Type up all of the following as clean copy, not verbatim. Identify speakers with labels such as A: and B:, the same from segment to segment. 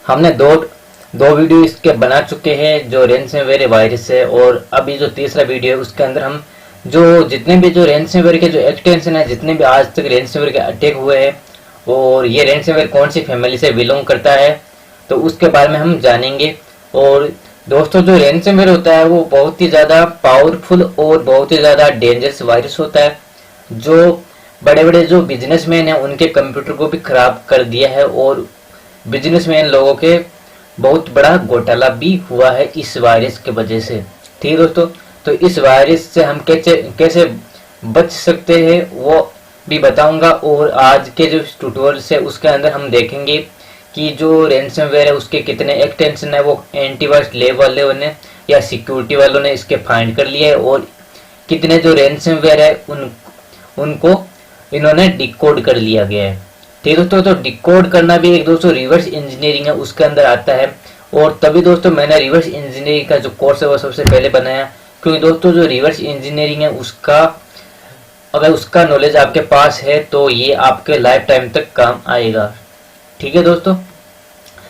A: हमने दो दो वीडियो इसके बना चुके हैं जो रेंसमवेयर वायरस है, और अभी जो तीसरा वीडियो है उसके अंदर हम जो जितने भी जो रेंसमवेयर के जो एक्सटेंशन है, जितने भी आज तक रेंसमवेयर के अटैक हुए हैं और ये रेंसमवेयर कौन सी फैमिली से बिलोंग करता है, तो उसके बारे में हम जानेंगे। और दोस्तों, जो रेंसमवेयर होता है वो बहुत ही ज़्यादा पावरफुल और बहुत ही ज़्यादा डेंजरस वायरस होता है, जो बड़े बड़े जो बिजनेसमैन हैं उनके कंप्यूटर को भी खराब कर दिया है, और बिजनेसमैन लोगों के बहुत बड़ा घोटाला भी हुआ है इस वायरस के वजह से। ठीक है दोस्तों, तो इस वायरस से हम कैसे कैसे बच सकते हैं वो भी बताऊंगा। और आज के जो ट्यूटोरियल है उसके अंदर हम देखेंगे कि जो रैंसमवेयर है उसके कितने एक्सटेंशन है वो एंटीवायरस लैब वालों ने या सिक्योरिटी वालों ने इसके फाइंड कर लिए है, और कितने जो रैंसमवेयर है उनको इन्होंने डिकोड कर लिया गया है। ठीक है दोस्तों, तो डिकोड करना भी एक दोस्तों रिवर्स इंजीनियरिंग है, उसके अंदर आता है। और तभी दोस्तों मैंने रिवर्स इंजीनियरिंग का जो कोर्स है वो सबसे पहले बनाया, क्योंकि दोस्तों जो रिवर्स इंजीनियरिंग है उसका अगर उसका नॉलेज आपके पास है तो ये आपके लाइफ टाइम तक काम आएगा। ठीक है दोस्तों,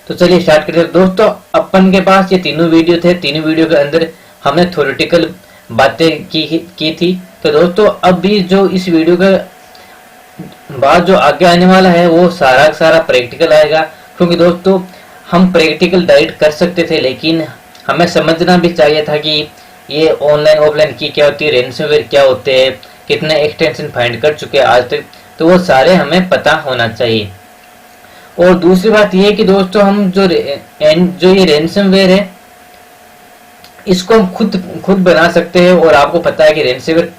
A: तो चलिए स्टार्ट करते हैं। दोस्तों, अपन के पास ये तीनों वीडियो थे, तीनों वीडियो के अंदर हमने थ्योरेटिकल बातें की थी। तो दोस्तों अभी जो इस वीडियो के बाद जो आगे आने वाला है वो सारा सारा प्रैक्टिकल आएगा, क्योंकि दोस्तों हम प्रैक्टिकल डाइट कर सकते थे लेकिन हमें समझना भी चाहिए था कि ये ऑनलाइन ऑफलाइन की क्या होती है, रैंसमवेयर क्या होते हैं, कितने एक्सटेंशन फाइंड कर चुके हैं आज तक, तो वो सारे हमें पता होना चाहिए। और दूसरी बात ये है कि दोस्तों हम जो ये रैंसमवेयर है इसको हम खुद बना सकते हैं, और आपको पता है कि रैंसमवेयर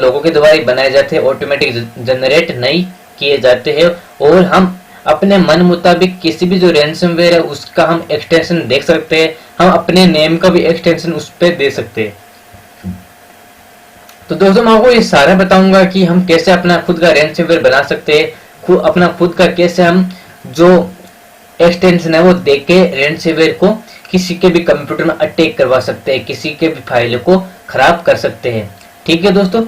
A: लोगों के द्वारा बनाए जाते हैं, ऑटोमेटिक जनरेट नहीं किए जाते हैं, और हम अपने मन मुताबिक किसी भी जो रैंसमवेयर है उसका हम एक्सटेंशन देख सकते हैं, हम अपने नेम का भी एक्सटेंशन उस पर दे सकते हैं। तो दोस्तों मैं आपको ये सारा बताऊंगा कि हम कैसे अपना खुद का रैंसमवेयर बना सकते हैं, अपना खुद का कैसे हम जो एक्सटेंशन है वो देख के रैंसमवेयर को किसी के भी कंप्यूटर में अटैक करवा सकते हैं, किसी के भी फाइल को खराब कर सकते हैं। ठीक है दोस्तों,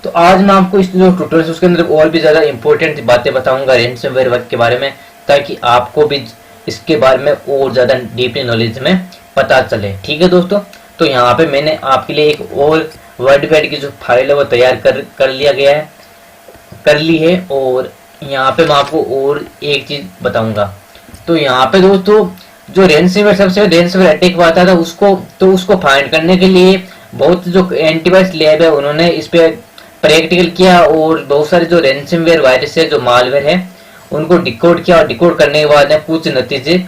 A: तो आज मैं आपको इस जो ट्यूटोरियल उसके अंदर और भी ज्यादा इंपॉर्टेंट बातें बताऊंगा रैंसमवेयर के बारे में, ताकि आपको भी इसके बारे में और ज्यादा डीपली नॉलेज में पता चले। ठीक है दोस्तों, तो यहाँ पे मैंने आपके लिए एक और वर्ड पैड की जो फाइल है वो तैयार कर ली है, और यहाँ पे मैं आपको और एक चीज बताऊंगा। तो यहाँ पे दोस्तों जो रैंसमवेयर अटैक हुआ था उसको फाइंड करने के लिए बहुत जो एंटीवायरस लैब है उन्होंने इस पे प्रैक्टिकल किया, और बहुत सारे जो रैंसमवेयर वायरस है जो मालवेयर है उनको डिकोड किया, और डिकोड करने के बाद कुछ नतीजे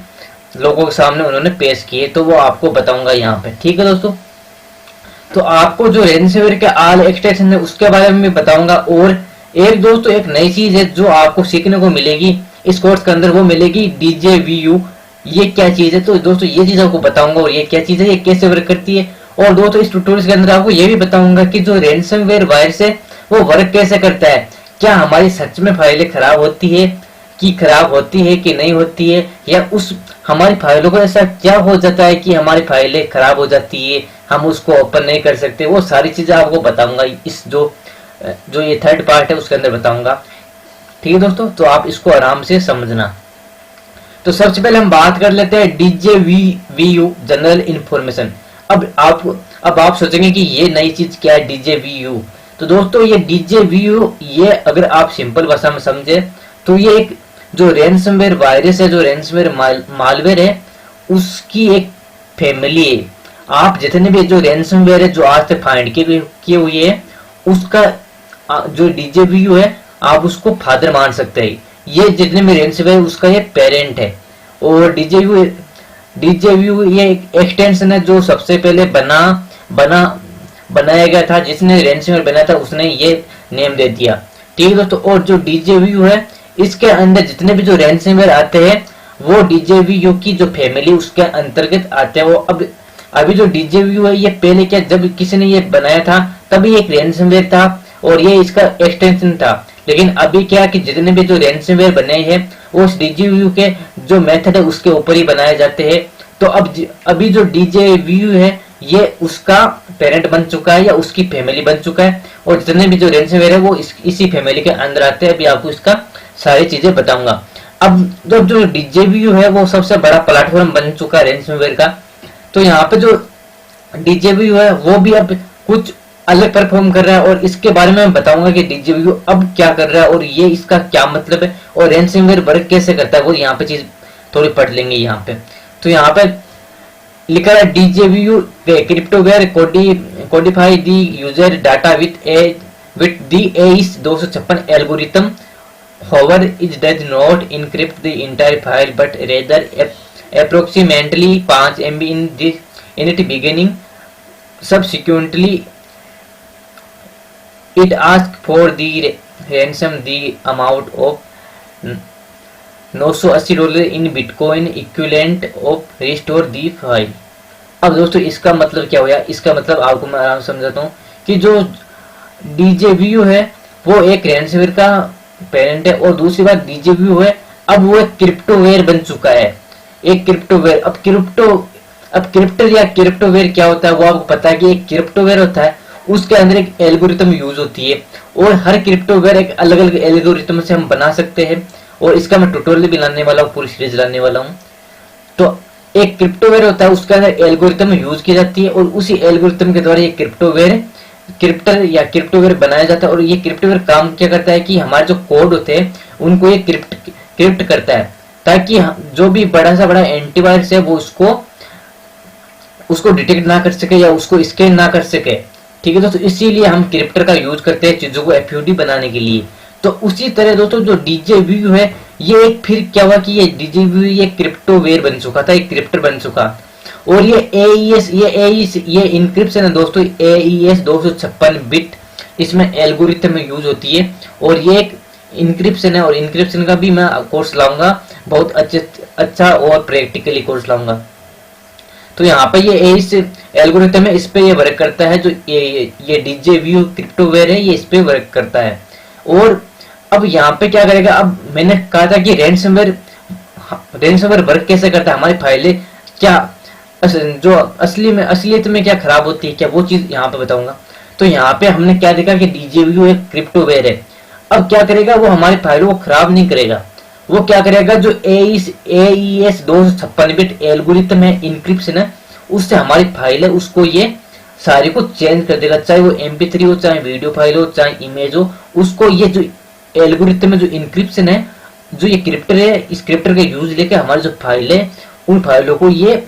A: लोगों के सामने उन्होंने पेश किए, तो वो आपको बताऊंगा यहाँ पे। ठीक है दोस्तों, तो आपको जो रैंसमवेयर के आल एक्सटेंशन है उसके बारे में भी बताऊंगा, और एक नई चीज है जो आपको सीखने को मिलेगी इस कोर्स के अंदर, वो मिलेगी DJVU। ये क्या चीज है, तो दोस्तों ये चीज आपको बताऊंगा, और ये क्या चीज है, ये कैसे वर्क करती है। और दोस्तों इस ट्यूटोरियल के अंदर आपको ये भी बताऊंगा कि जो रैंसमवेयर वायरस है वो वर्क कैसे करता है, क्या हमारी सच में फाइलें खराब होती है कि नहीं होती है, या उस हमारी फाइलों को ऐसा क्या हो जाता है कि हमारी फाइलें खराब हो जाती है, हम उसको ओपन नहीं कर सकते। वो सारी चीजें आपको बताऊंगा इस जो ये थर्ड पार्ट है उसके अंदर बताऊंगा। ठीक है दोस्तों, तो आप इसको आराम से समझना। तो सबसे पहले हम बात कर लेते हैं DJVU जनरल इंफॉर्मेशन। अब आप सोचेंगे कि ये नई चीज क्या है DJVU। तो दोस्तों ये DJVU ये अगर आप सिंपल भाषा में समझे तो ये एक जो रैंसमवेयर वायरस है, जो रैंसमवेयर मालवेयर है उसकी एक फैमिली है। आप जितने भी जो रैंसमवेयर है जो आज तक फाइंड किए हुए है उसका जो DJVU है आप उसको फादर मान सकते हैं। ये जितने भी रैंसमवेयर उसका ये पेरेंट है, और DJVU ये एक एक्सटेंशन है जो सबसे पहले बनाया गया था, जिसने रैंसमवेयर बनाया था उसने ये नेम दे दिया। ठीक है दोस्तों, और जो DJVU है इसके अंदर जितने भी जो रैंसमवेयर आते हैं वो DJVU की जो फैमिली उसके अंतर्गत आते हैं। वो अभी जो DJVU है ये पहले क्या जब किसी ने ये बनाया था तभी एक रैंसमवेयर था और ये इसका एक्सटेंशन था, लेकिन अभी क्या कि जितने भी जो रैंसमवेयर बने हैं वो उस DJVU के जो मेथड है उसके ऊपर ही बनाए जाते हैं। तो अभी जो DJVU है ये उसका पेरेंट बन चुका है या उसकी फैमिली बन चुका है, और जितने भी जो रैंसमवेयर है वो इसी फैमिली के अंदर आते हैं। अभी आपको इसका सारी चीजें बताऊंगा। अब जो DJVU है वो सबसे बड़ा प्लेटफॉर्म बन चुका है रेंसमवेयर का। तो यहाँ पे जो DJVU है वो भी अब कुछ अलग परफॉर्म कर रहा है, और इसके बारे में मैं बताऊंगा कि DJVU अब क्या कर रहा है और ये इसका क्या मतलब है और रेंसमवेयर वर्क कैसे करता है, वो यहाँ पे चीज थोड़ी पढ़ लेंगे यहाँ पे। तो यहाँ पे लिखा है DJVU cryptoware codify the user data with the AES 256 algorithm. However, it does not encrypt the entire file but rather approximately 5 MB in its beginning. Subsequently, it asks for the ransom the amount of $980 in Bitcoin equivalent of restore the file. अब दोस्तों इसका मतलब क्या हुआ? इसका मतलब आपको मैं आराम समझाता हूँ कि जो DJVU है वो एक रैनसमवेयर का पेरेंट है, और दूसरी बात DJVU है अब वो एक क्रिप्टोवेयर बन चुका है, एक क्रिप्टोवेयर। अब क्रिप्टर या क्रिप्टोवेयर क्या होता है वो आपको पता है कि एक क्रिप्टोवेयर होता है, उसके अंदर एक एल्गोरिथम यूज होती है, और हर क्रिप्टोवेयर एक अलग अलग एल्गोरिथम से हम बना सकते हैं, और इसका मैं ट्यूटोरियल भी लाने वाला हूँ, पूरी सीरीज लाने वाला हूँ। तो एक क्रिप्टोवेयर होता है, उसके अंदर एल्गोरिथम यूज की जाती है, और उसी एल्गोरिथम के द्वारा ये क्रिप्टर या क्रिप्टोवेयर बनाया जाता है। और ये क्रिप्टोवेयर काम क्या करता है कि हमारे जो कोड होते हैं उनको ये क्रिप्ट करता है, ताकि जो भी बड़ा से बड़ा एंटीवायरस है वो उसको डिटेक्ट ना कर सके या उसको स्कैन ना कर सके। ठीक है दोस्तों, इसीलिए हम क्रिप्टर का यूज करते हैं चीजों को FUD बनाने के लिए। तो उसी तरह दोस्तों जो DJVU है ये फिर क्या हुआ कि ये DJVU ये क्रिप्टोवेयर बन चुका था, एक क्रिप्टर बन चुका। और ये AES ये इंक्रिप्शन है दोस्तों, AES 256 बिट इसमें एल्गोरिथम में यूज होती है, और ये एक इंक्रिप्शन है, और इंक्रिप्शन का भी मैं कोर्स लाऊंगा, बहुत अच्छा और प्रैक्टिकली कोर्स लाऊंगा। तो यहाँ पे ये AES एल्गोरिथम है, इस पे ये वर्क करता है, जो ये DJVU क्रिप्टोवेयर है ये इस पे वर्क करता है। और अब यहाँ पे क्या करेगा, अब मैंने कहा था कि रेंसमवेयर वर्क कैसे करता है, हमारी फाइलें क्या जो असलियत में क्या खराब होती है, क्या वो चीज यहाँ पे बताऊंगा। तो यहाँ पे हमने क्या देखा कि DJVU एक क्रिप्टोवेयर है। अब क्या करेगा, वो हमारी फाइलों को खराब नहीं करेगा, वो क्या करेगा जो AES 256 बिट एल्गोरिथम है, इंक्रिप्शन है, उससे हमारी फाइल है उसको ये सारी को चेंज कर देगा, चाहे वो MP3 हो, चाहे वीडियो फाइल हो, चाहे इमेज हो, उसको ये जो एल्गोरिथम है, जो इंक्रिप्शन है, जो ये क्रिप्टर है, इस क्रिप्टर का यूज लेके हमारी जो फाइल है उन फाइलों को ये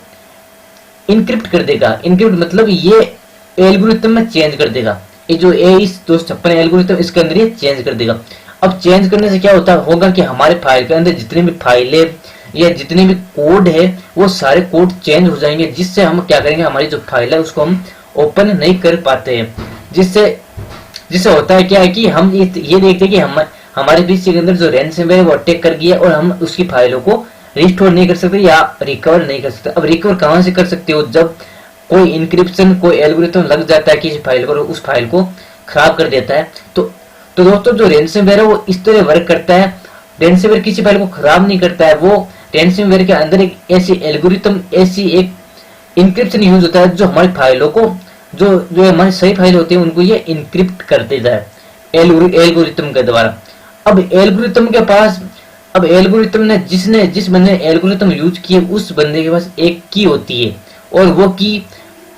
A: इनक्रिप्ट कर देगा। इनक्रिप्ट मतलब ये एल्गोरिथम में चेंज कर देगा, ये जो AES 256 एल्गोरिथम इसके अंदर ये चेंज कर देगा। अब चेंज करने से क्या होगा कि हमारे फाइल के अंदर जितने भी फाइलें या जितने भी कोड है वो सारे कोड चेंज हो जाएंगे, जिससे हम क्या करेंगे, हमारी जो फाइल है उसको हम ओपन नहीं कर पाते हैं। जिससे होता है क्या है कि हम ये देखते हैं कि हमारे पीसी के अंदर जो रैनसमवेयर वो अटैक कर गया और हम उसकी फाइलों को रिस्टोर नहीं कर सकते या रिकवर नहीं कर सकते। अब रिकवर कहां से कर सकते हो, जब कोई इंक्रिप्शन कोई एल्गोरिथम लग जाता है किसी फाइल पर, उस फाइल को खराब कर देता है। तो दोस्तों जो रैनसमवेयर है वो इस तरह वर्क करता है। रैनसमवेयर किसी फाइल को खराब नहीं करता है, वो रैनसमवेयर के अंदर एक ऐसी एल्गोरिथम, ऐसी एक इंक्रिप्शन यूज होता है जो हमारी फाइलों को जो हमारी सही फाइल होती है उनको ये इंक्रिप्ट कर देता है एल्गोरिथम के द्वारा। अब एल्गोरिथम ने जिस बंदे ने एल्गोरिथम यूज किए उस बंदे के पास एक की होती है, और वो की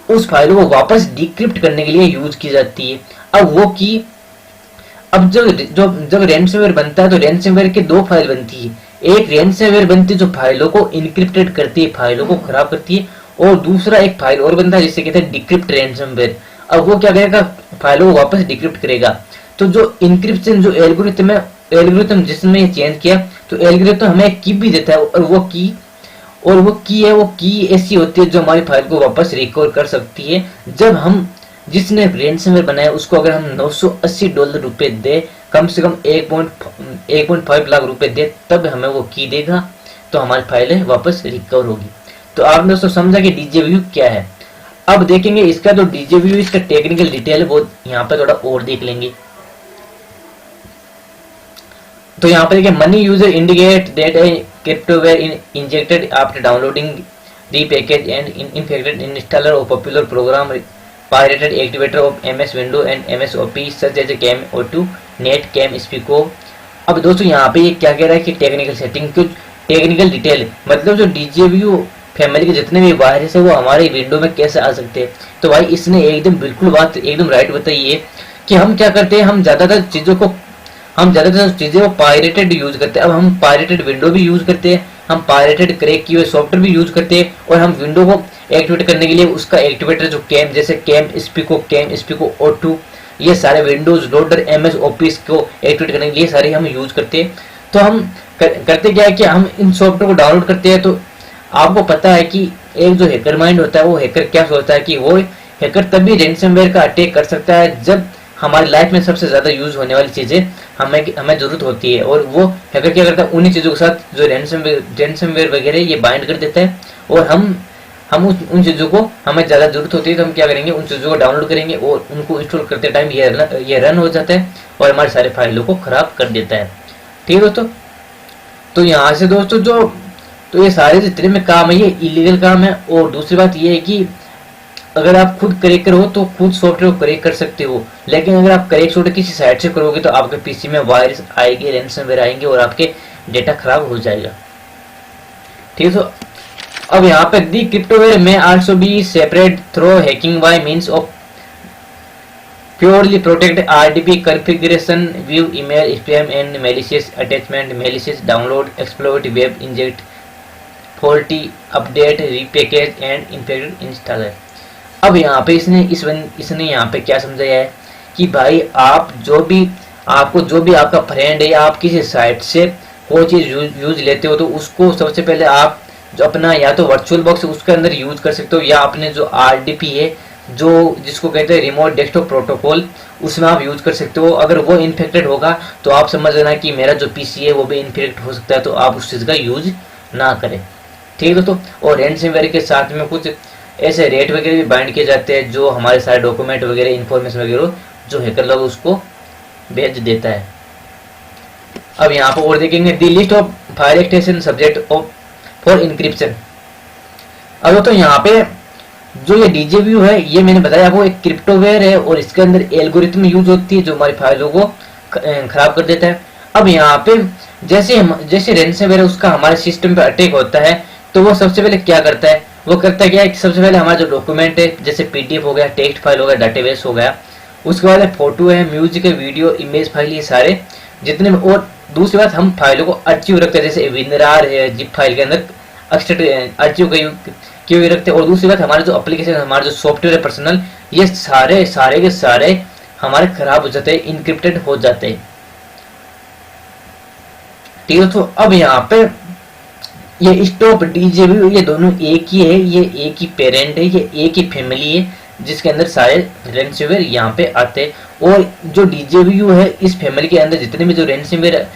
A: उस फाइल को वापस डिक्रिप्ट करने के लिए यूज की जाती है। अब वो की जब रैनसमवेयर बनता है तो रैनसमवेयर के दो फाइल बनती है। एक रैनसमवेयर बनती है जो फाइलों को इनक्रिप्टेड करती है, फाइलों को खराब करती है, और दूसरा एक फाइल और बनता है जिसे कहते हैं डिक्रिप्ट रैनसमवेयर। अब वो क्या करेगा, फाइलों को वापस डिक्रिप्ट करेगा। तो जो इंक्रिप्शन जो एल्गोरिथम है, एल्गोरिथम जिसमें ये चेंज किया, तो एल्गोरिथम हमें एक की भी देता है, और वो की ऐसी होती है जो हमारी फाइल को वापस रिकवर कर सकती है। जब हम जिसने रैनसमवेयर बनाया उसको अगर हम $980 रुपए दे, कम से कम 1.5 लाख रुपए दे, तब हमें वो की देगा, तो हमारी फाइलें वापस रिकवर होगी। तो आपने दोस्तों समझा कि DJVU क्या है। अब देखेंगे इसका जो DJVU इसका टेक्निकल डिटेल है वो यहाँ पे थोड़ा और देख लेंगे। तो यहाँ पे देखिए, many user indicate that a cryptoware injected after downloading the package and infected installer of popular program pirated activator of MS Windows and MS Office such as CamO2, NetCam, Spico, अब दोस्तों यहाँ पे ये क्या कह रहा है कि टेक्निकल सेटिंग, कुछ टेक्निकल डिटेल, मतलब जो DJVU फैमिली के जितने भी वायरस है वो हमारे विंडो में कैसे आ सकते हैं। तो भाई इसने एकदम बिल्कुल बात एकदम राइट बताई है कि हम क्या करते हैं, हम ज्यादातर चीजें को पायरेटेड यूज करते हैं। अब हम पायरेटेड विंडो भी यूज करते हैं, हम पायरेटेड क्रैक किए हुए सॉफ्टवेयर भी यूज करते हैं, और हम विंडो को एक्टिवेट करने के लिए उसका एक्टिवेटर जो कैम, जैसे कैम स्पीको O2, ये सारे विंडोज लोडर MS ऑफिस को एक्टिवेट करने के लिए सारे हम यूज करते हैं। तो हम करते क्या है कि हम इन सॉफ्टवेयर को डाउनलोड करते हैं। तो आपको पता है कि एक जो हैकर माइंड होता है, वो हैकर क्या सोचता है कि वो हैकर तभी रैंसमवेयर का अटैक कर सकता है जब हमारी लाइफ में सबसे ज्यादा यूज होने वाली चीजें हमें जरूरत होती है। और वो हैकर क्या करता है, उन्हीं चीजों के साथ जो रैंसमवेयर वगैरह ये बाइंड कर देता है, और हम उन चीजों को हमें ज्यादा जरूरत होती है तो हम क्या करेंगे, उन चीजों को डाउनलोड करेंगे और उनको इंस्टॉल करते टाइम ये रन हो जाता है और हमारे सारे फाइलों को खराब कर देता है। ठीक है दोस्तों, तो यहाँ से दोस्तों तो ये सारे जितने में काम है ये इलीगल काम है। और दूसरी बात ये है कि अगर आप खुद क्रैकर हो तो खुद सॉफ्टवेयर को क्रैक कर सकते हो, लेकिन अगर आप क्रैक सॉफ्टवेयर किसी साइट से करोगे तो आपके पीसी में वायरस आएंगे, रैंसमवेयर आएंगे और आपके डेटा खराब हो जाएगा। ठीक है, तो अब यहाँ पे दी क्रिप्टोवेयर में also be separate through hacking by means of purely protect RDP configuration, view email spam and malicious attachment, malicious download, exploit web inject, faulty update, repackage and infected installer। अब यहाँ पे इसने यहाँ पे क्या समझाया है कि भाई आप जो भी आपका फ्रेंड है या आप किसी साइट से कोई चीज यूज लेते हो तो उसको सबसे पहले आप जो अपना या तो वर्चुअल बॉक्स उसके अंदर यूज कर सकते हो, या अपने जो RDP है जो जिसको कहते हैं रिमोट डेस्कटॉप प्रोटोकॉल, उसमें आप यूज कर सकते हो। अगर वो इन्फेक्टेड होगा तो आप समझ लेना कि मेरा जो पीसी है वो भी इन्फेक्ट हो सकता है, तो आप उस चीज का यूज ना करें। ठीक है दोस्तों, और रैंसमवेयर के साथ में कुछ ऐसे रेट वगैरह भी बाइंड किए जाते हैं जो हमारे सारे डॉक्यूमेंट वगैरह इन्फॉर्मेशन वगैरह जो हैकर लोग उसको भेज देता है। अब यहाँ पर और देखेंगे the list of file extension subject of for encryption. अब तो यहाँ पे जो ये DJVU है ये मैंने बताया आपको एक क्रिप्टोवेयर है और इसके अंदर एल्गोरिथम यूज होती है जो हमारी फाइलों को खराब कर देता है। अब यहाँ पे जैसे रैंसमवेयर उसका हमारे सिस्टम पे अटैक होता है तो वो सबसे पहले क्या करता है, वो करता क्या है कि सबसे पहले हमारा जो डॉक्यूमेंट है जैसे PDF हो गया, टेक्स्ट फाइल हो गया, डाटाबेस हो गया, उसके बाद फोटो है, म्यूजिक है, वीडियो, इमेज फाइल, ये सारे जितने में, और दूसरी बात हम फाइलों को अर्चिव रखते हैं जैसे WinRAR है, जिप फाइल के अंदर अर्चिव क्यों रखते हैं। और दूसरी बात हमारे जो एप्लीकेशन हमारे जो सॉफ्टवेयर है पर्सनल, ये सारे के सारे हमारे खराब हो जाते हैं, इनक्रिप्टेड हो जाते हैं। ठीक है, तो अब यहाँ पे ये स्टॉप DJVU ये दोनों एक ही है, ये एक ही पेरेंट है, ये एक ही फैमिली है जिसके अंदर सारे रैंसमवेयर यहाँ पे आते हैं। और जो DJVU है इस फैमिली के अंदर जितने भी जो रैंसमवेयर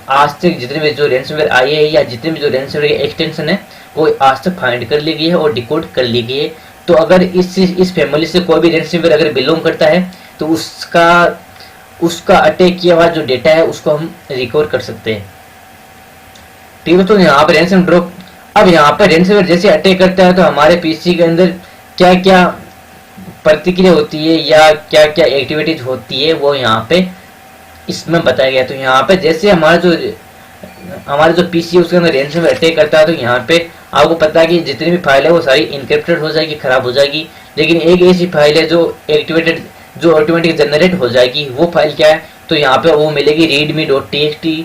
A: आज तक जितने भी जो रैंसमवेयर आई है या जितने भी जो रैंसमवेयर की एक्सटेंशन है वो आज तक फाइंड कर ली गई है और डिकोड कर ली गई है। तो अगर इस फैमिली से कोई भी रैंसमवेयर अगर बिलोंग करता है तो उसका अटैक किया हुआ जो डेटा है उसको हम रिकवर कर सकते हैं। ठीक है, तो यहाँ पे रैंसम ड्रॉप, अब यहाँ पे रैंसमवेयर जैसे अटैक करता है तो हमारे पीसी के अंदर क्या क्या प्रतिक्रिया होती है या क्या क्या एक्टिविटीज होती है वो यहाँ पे इसमें बताया गया। तो यहाँ पे जैसे हमारे जो पीसी है उसके अंदर रैंसमवेयर अटैक करता है तो यहाँ पे आपको पता है कि जितनी भी फाइल है वो सारी इनक्रिप्टेड हो जाएगी, खराब हो जाएगी। लेकिन एक ऐसी फाइल है जो ऑटोमेटिक जनरेट हो जाएगी, वो फाइल क्या है, तो यहाँ पे वो मिलेगी readme.txt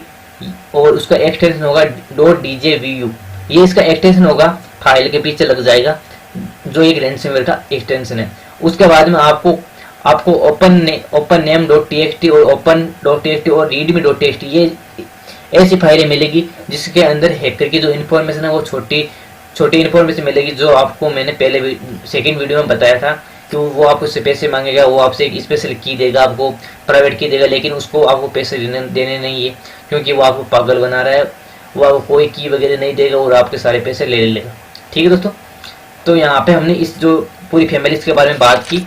A: और उसका एक्सटेंशन होगा .djvu, ये इसका एक्सटेंशन होगा, फाइल के पीछे लग जाएगा जो एक रैंसमवेयर का एक्सटेंशन है। उसके बाद में आपको ओपन नेम.txt और open.txt और readme.txt ये ऐसी फाइलें मिलेगी जिसके अंदर हैकर की जो इन्फॉर्मेशन है वो छोटी इन्फॉर्मेशन मिलेगी, जो आपको मैंने पहले सेकंड वीडियो में बताया था कि वो आपको से पैसे मांगेगा, वो आपसे एक स्पेशल की देगा, आपको प्राइवेट की देगा, लेकिन उसको आपको पैसे देने नहीं है क्योंकि वो आपको पागल बना रहा है, वो आपको कोई की वगैरह नहीं देगा और आपके सारे पैसे ले लेगा। ठीक है दोस्तों, तो यहाँ पे हमने इस जो पूरी फैमिलीज के बारे में बात की।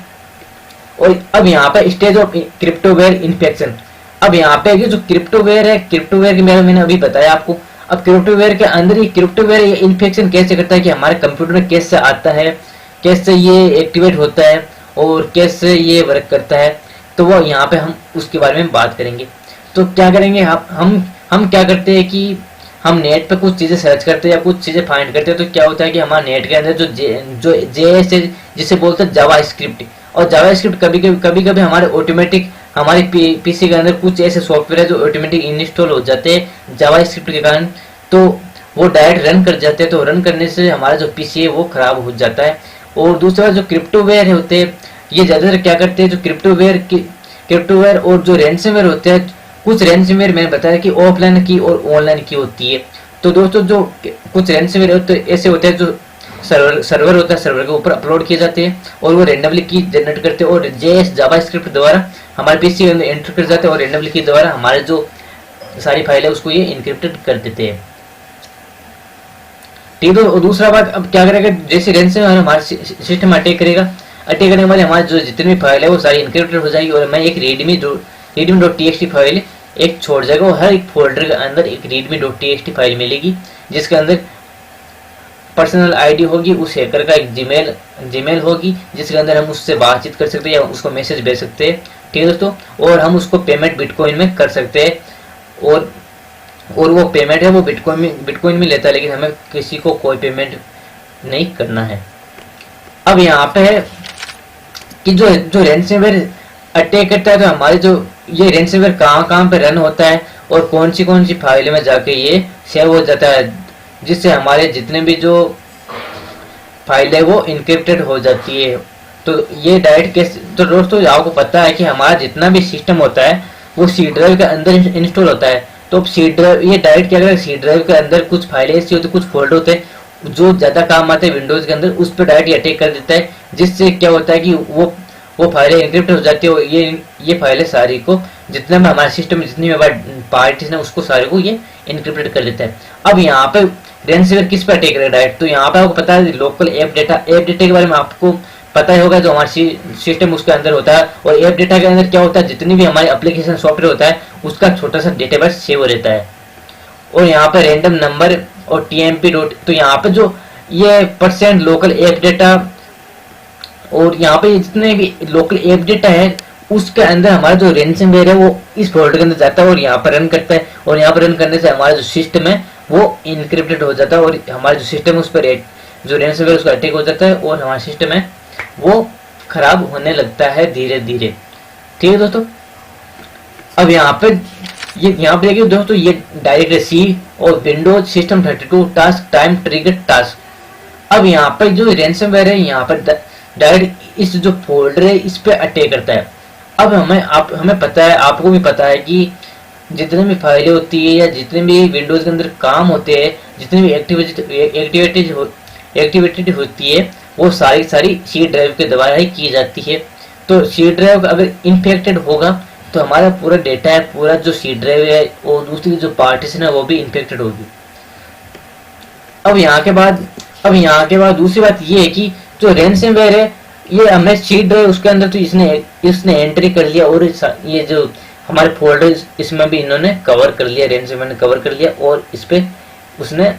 A: और अब यहाँ पे स्टेज ऑफ क्रिप्टोवेयर इन्फेक्शन, अब यहाँ पे जो क्रिप्टोवेयर है, क्रिप्टोवेयर के बारे में मैंने अभी बताया आपको। अब क्रिप्टोवेयर के अंदर ही क्रिप्टोवेयर ये इन्फेक्शन कैसे करता है कि हमारे कंप्यूटर में कैसे आता है, कैसे ये एक्टिवेट होता है और कैसे ये वर्क करता है, तो वो यहाँ पे हम उसके बारे में बात करेंगे। तो क्या करेंगे, हम क्या करते हैं कि हम नेट पे कुछ चीज़ें सर्च करते हैं या कुछ चीज़ें फाइंड करते हैं, तो क्या होता है कि हमारे नेट के अंदर जो JS है, जिसे बोलते हैं जावा स्क्रिप्ट, और जावा स्क्रिप्ट कभी कभी हमारे ऑटोमेटिक हमारे पीसी के अंदर कुछ ऐसे सॉफ्टवेयर है जो ऑटोमेटिक इंस्टॉल हो जाते हैं जावा स्क्रिप्ट के कारण, तो वो डायरेक्ट रन कर जाते हैं। तो रन करने से हमारा जो पीसी है वो खराब हो जाता है। और दूसरा जो क्रिप्टोवेयर होते हैं, ये ज़्यादातर क्या करते हैं, जो क्रिप्टोवेयर और जो रैंसमवेयर होते हैं, कुछ रैंसमवेयर मैंने बताया कि ऑफलाइन की और ऑनलाइन की होती है। तो दोस्तों जो कुछ रैंसमवेयर होते हैं ऐसे होते हैं जो सर्वर होता है, सर्वर के ऊपर अपलोड किए जाते हैं और वो रेंडमली की जनरेट करते हैं, और जेएस जावा स्क्रिप्ट द्वारा हमारे पीसी के अंदर एंटर कर जाते हैं, और रेंडमली की द्वारा हमारे जो सारी फाइल है उसको ये इनक्रिप्टेड कर देते हैं। ठीक है। और दूसरा बात, अब क्या करेगा, जैसे रैंसमवेयर हमारे सिस्टम अटैक करेगा, अटैक करने वाले हमारे जो जितनी भी फाइल है वो सारी इनक्रिप्टेड हो जाएगी, और मैं एक readme.txt फाइल एक छोड़ जाएगा, और हर एक फोल्डर के अंदर एक readme.txt फाइल मिलेगी जिसके अंदर पर्सनल आईडी होगी, उस हैकर का एक जीमेल होगी जिसके अंदर हम उससे बातचीत कर सकते हैं या उसको मैसेज भेज सकते हैं। ठीक है दोस्तों, और हम उसको पेमेंट बिटकॉइन में कर सकते हैं, और वो पेमेंट है वो बिटकॉइन में लेता है, लेकिन हमें किसी को कोई पेमेंट नहीं करना है। अब यहाँ पे है कि जो रैंसमवेयर अटैक करता है, तो हमारे जो ये रैंसमवेयर कहाँ पे रन होता है और कौन सी फाइल में जाके ये सेव हो जाता है, जिससे हमारे जितने भी जो फाइल है वो इनक्रिप्टेड हो जाती है। तो ये डायरेक्ट कैसे, तो दोस्तों आपको पता है कि हमारा जितना भी सिस्टम होता है वो सी ड्राइव के अंदर इंस्टॉल होता है। तो सी ड्राइव ये डायरेक्ट क्या करेगा, सी ड्राइव के अंदर कुछ फाइलें ऐसी होती है, कुछ फोल्डर होते हैं जो ज्यादा काम आते हैं विंडोज के अंदर, उस पर डायरेक्ट अटैक कर देता है, जिससे क्या होता है कि वो फाइलें इनक्रिप्ट हो जाती है, और ये फाइलें सारी को जितना भी हमारे सिस्टम में जितनी भी पार्टीज है उसको सारे को ये इनक्रिप्टेड कर देता है। अब यहाँ पे रैंसमवेयर किस पे अटैक करेगा डायरेक्ट, तो यहाँ पे आपको पता है लोकल ऐप डेटा के बारे में आपको पता ही होगा, जो हमारा सिस्टम उसके अंदर होता है, और ऐप डेटा के अंदर क्या होता है, जितनी भी हमारे एप्लीकेशन सॉफ्टवेयर होता है उसका छोटा सा डेटाबेस सेव रहता है। और यहाँ पे रैंडम नंबर और TMP डॉट, तो यहाँ पे जो ये % लोकल ऐप डेटा, और यहाँ पे जितने भी लोकल ऐप डेटा है उसके अंदर हमारा जो रैंसमवेयर है वो इस फोल्डर के अंदर जाता है और यहाँ पर रन करता है, और यहाँ पर रन करने से हमारा जो सिस्टम है वो इनक्रिप्टेड हो जाता है, और हमारा जो सिस्टम है उस पर जो रैंसमवेयर उसका अटैक हो जाता है, और हमारा सिस्टम है वो खराब होने लगता है धीरे धीरे। ठीक है दोस्तों, अब यहाँ पे देखिए दोस्तों, ये डायरेक्ट सी और Windows system 32 task time trigger task. अब यहाँ पर जो रैंसमवेयर है यहाँ पर डायरेक्ट इस जो फोल्डर है इस पे अटैक करता है। अब हमें पता है, आपको भी पता है कि जितने भी फाइलें होती है या जितने भी विंडोज के अंदर काम होते हैं, जितनी भी एक्टिविटी होती है वो सारी सी ड्राइव के द्वारा ही की जाती है। तो सी ड्राइव अगर इन्फेक्टेड होगा तो हमारा पूरा डेटा है, पूरा जो सी ड्राइव है और दूसरी जो पार्टीशन है वो भी इन्फेक्टेड होगी। अब यहाँ के बाद दूसरी बात ये है कि जो रैंसमवेयर है ये हमें सी ड्राइव उसके अंदर तो इसने एंट्री कर लिया, और ये जो हमारे फोल्डर इसमें भी इन्होंने कवर कर लिया, रैंसमवेयर ने कवर कर लिया, और इस पे उसने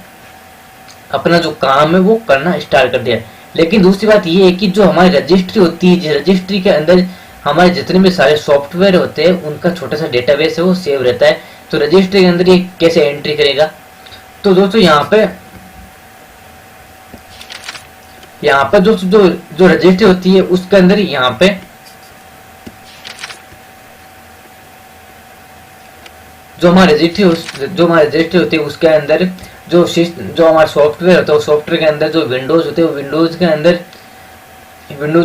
A: अपना जो काम है वो करना स्टार्ट कर दिया। लेकिन दूसरी बात ये है कि जो हमारी रजिस्ट्री होती है, जिस रजिस्ट्री के अंदर हमारे जितने भी सारे सॉफ्टवेयर होते हैं उनका छोटा सा डेटाबेस है वो सेव रहता है। तो रजिस्ट्री के अंदर ये कैसे एंट्री करेगा, तो दोस्तों यहाँ पे जो रजिस्ट्री होती है उसके अंदर यहाँ पे जो हमारी रजिस्ट्री होती है उसके अंदर जो हमारा सॉफ्टवेयर होता है उस सॉफ्टवेयर के अंदर जो विंडोज होते हैं विंडोज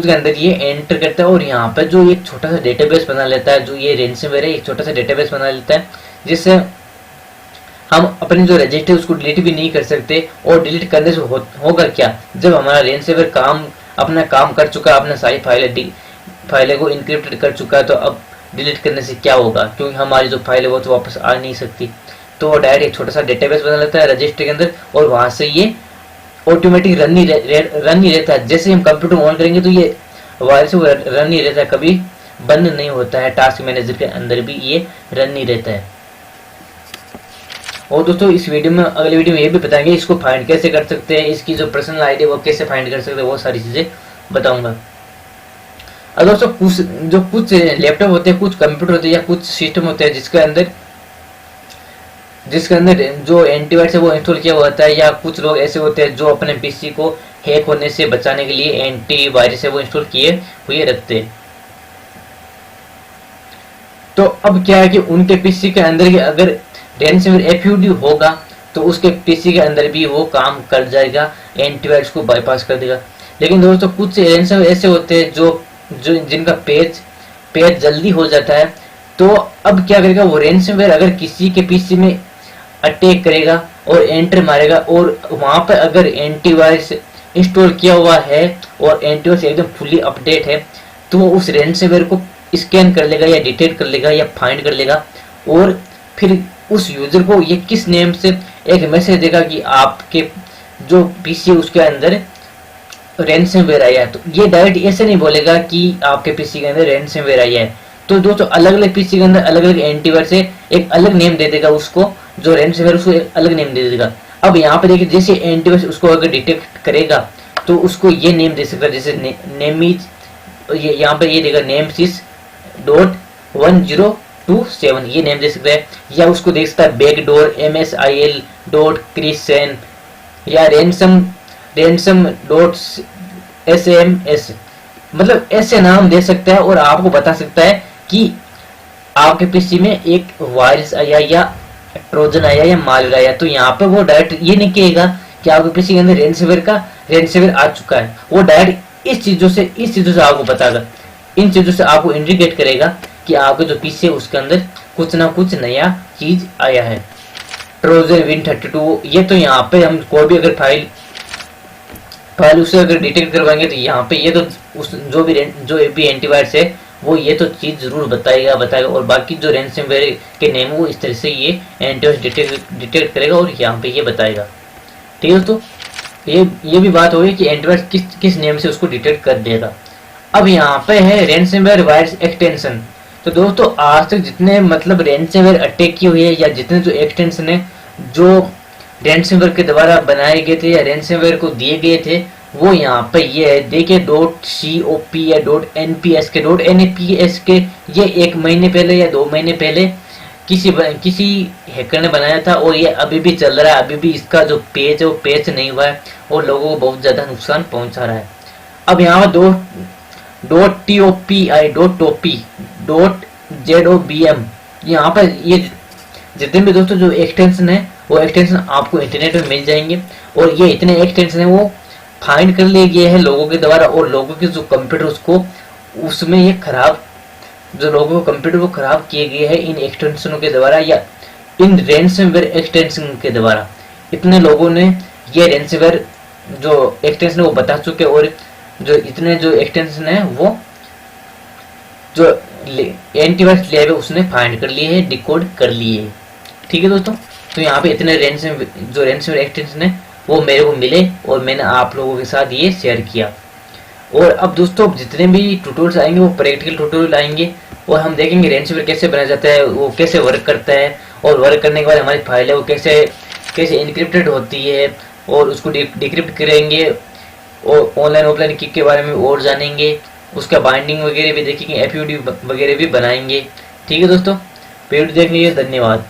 A: के अंदर ये एंटर करता है, और यहाँ पे जो एक छोटा सा डेटाबेस बना लेता है, जो ये रैंसमवेयर है एक छोटा सा डेटाबेस बना लेता है, जिससे हम अपनी जो रजिस्टर उसको डिलीट भी नहीं कर सकते। और डिलीट करने से होगा क्या, जब हमारा रैंसमवेयर अपना काम कर चुका है, अपने सारी फाइलें को इनक्रिप्टेड कर चुका है, तो अब डिलीट करने से क्या होगा, क्योंकि हमारी जो फाइल है वो तो वापस आ नहीं सकती। तो वो डायरेक्ट एक छोटा सा डेटाबेस बना लेता है रजिस्टर के अंदर, और वहां से ये ऑटोमेटिक रन नहीं रहता है। जैसे हम कंप्यूटर ऑन करेंगे तो ये वायर से रन नहीं रहता है, कभी बंद नहीं होता है। टास्क मैनेजर के अंदर भी ये रन नहीं रहता है। और दोस्तों इस वीडियो में, अगले वीडियो में ये भी बताएंगे इसको फाइंड कैसे कर सकते हैं, इसकी जो पर्सनल आईडी वो कैसे फाइंड कर सकते हैं, वो सारी चीजें बताऊंगा। और दोस्तों कुछ लैपटॉप होते हैं, कुछ कंप्यूटर होते हैं या कुछ सिस्टम होते हैं जिसके अंदर जिसके अंदर जो एंटीवायरस है वो इंस्टॉल किया हुआ होता है, या कुछ लोग ऐसे होते हैं जो अपने पीसी को हैक होने से बचाने के लिए एंटीवायरस है वो इंस्टॉल किए हुए रखते हैं। तो अब क्या है कि उनके पीसी के अंदर ही अगर रैनसमवेयर एफयूडी होगा तो उसके पीसी के अंदर भी वो काम कर जाएगा, एंटीवायरस को बाईपास कर देगा। लेकिन दोस्तों कुछ रैनसमवेयर ऐसे होते हैं जो जिनका पेज जल्दी हो जाता है। तो अब क्या करेगा वो रैनसमवेयर, अगर किसी के पीसी में अटैक करेगा और एंटर मारेगा और वहां पर अगर एंटीवायरस इंस्टॉल किया हुआ है और एंटीवायरस एकदम फुली अपडेट है, तो वो उस रैनसमवेयर को स्कैन कर लेगा या डिटेक्ट कर लेगा या फाइंड कर लेगा, और फिर उस यूजर को ये किस नेम से एक मैसेज देगा कि आपके जो पीसी है उसके अंदर रैनसमवेयर आया है। तो ये डायरेक्ट ऐसे नहीं बोलेगा कि आपके पीसी के अंदर रैनसमवेयर आया है। तो दोस्तों अलग अलग पीसी के अंदर अलग अलग एंटीवायरस से एक अलग नेम दे देगा उसको, जो रैनसमवेयर उसको एक अलग नेम दे देगा। अब यहाँ पे देखिए जैसे एंटीवायरस उसको अगर डिटेक्ट करेगा तो उसको ये नेम दे सकता है, जैसे नेम इज, ये यहाँ पे ये देगा nemesis.1027 ये नेम दे सकता है, या उसको देख सकता है बैकडोर MSIL.Christian या ransom.SMS, मतलब ऐसे नाम दे सकता है और आपको बता सकता है कि आपके पीसी में एक वायरस आया या ट्रोजन आया या मालवेयर आया। तो यहाँ पे वो डायरेक्ट ये नहीं कहेगा कि आपके पीसी के अंदर रैनसमवेयर आ चुका है, वो डायरेक्ट इस चीजों से आपको बताएगा, इन चीजों से आपको इंडिकेट करेगा कि आपके जो पीसी है उसके अंदर कुछ ना कुछ नया चीज आया है। ट्रोजन Win32, ये तो यहाँ पे हम कोई भी अगर फाइल उसे अगर डिटेक्ट करवाएंगे तो यहाँ पे ये तो उस जो भी एंटीवायरस है वो ये तो चीज जरूर बताएगा। और बाकी जो रैनसमवेयर के नेम है वो इस तरह से ये एंटीवायरस डिटेक्ट करेगा और यहाँ पे ये बताएगा। ठीक है दोस्तों, ये भी बात होगी कि एंटीवायरस किस नेम से उसको डिटेक्ट कर देगा। अब यहाँ पे है रैनसमवेयर वायरस एक्सटेंशन। तो दोस्तों आज तक जितने मतलब रैनसमवेयर अटैक की हुई है या जितने जो एक्सटेंशन है जो रैनसमवेयर के द्वारा बनाए गए थे या रैनसमवेयर को दिए गए थे, वो यहाँ पे ये है देखिए .cop या .nps के ये 1 महीने पहले या 2 महीने पहले किसी हैकर ने बनाया था और ये अभी भी चल रहा है। अभी भी इसका जो पेज है वो पेज नहीं हुआ है और लोगों को बहुत ज्यादा नुकसान पहुंचा रहा है। अब यहाँ .topy.zobm यहाँ पर ये जितने भी दोस्तों जो एक्सटेंशन है वो एक्सटेंशन आपको इंटरनेट में मिल जाएंगे, और ये इतने एक्सटेंशन है वो फाइंड कर लिए गए हैं लोगों के द्वारा, और लोगों के जो कंप्यूटर उसमें ये खराब, जो लोगों के कंप्यूटर वो खराब किए गए हैं इन एक्सटेंशनों के द्वारा या इन रैनसमवेयर एक्सटेंशन के द्वारा। इतने लोगों ने ये रैनसमवेयर जो एक्सटेंशन वो बता चुके, और जो इतने जो एक्सटेंशन है वो जो एंटीवायरस लैब है उसने फाइंड कर लिए है, डिकोड कर लिए है। ठीक है दोस्तों, तो यहाँ पे इतने रैनसमवेयर एक्सटेंशन है वो मेरे को मिले और मैंने आप लोगों के साथ ये शेयर किया। और अब दोस्तों जितने भी ट्यूटोरियल्स आएंगे वो प्रैक्टिकल ट्यूटोरियल आएंगे और हम देखेंगे रैनसमवेयर कैसे बनाया जाता है, वो कैसे वर्क करता है, और वर्क करने के बाद हमारी फाइल है वो कैसे इनक्रिप्टेड होती है, और उसको डिक्रिप्ट करेंगे, और ऑनलाइन ऑफलाइन किक के बारे में और जानेंगे, उसका बाइंडिंग वगैरह भी देखेंगे, एफयूडी वगैरह भी बनाएंगे। ठीक है दोस्तों, वीडियो देखने के लिए धन्यवाद।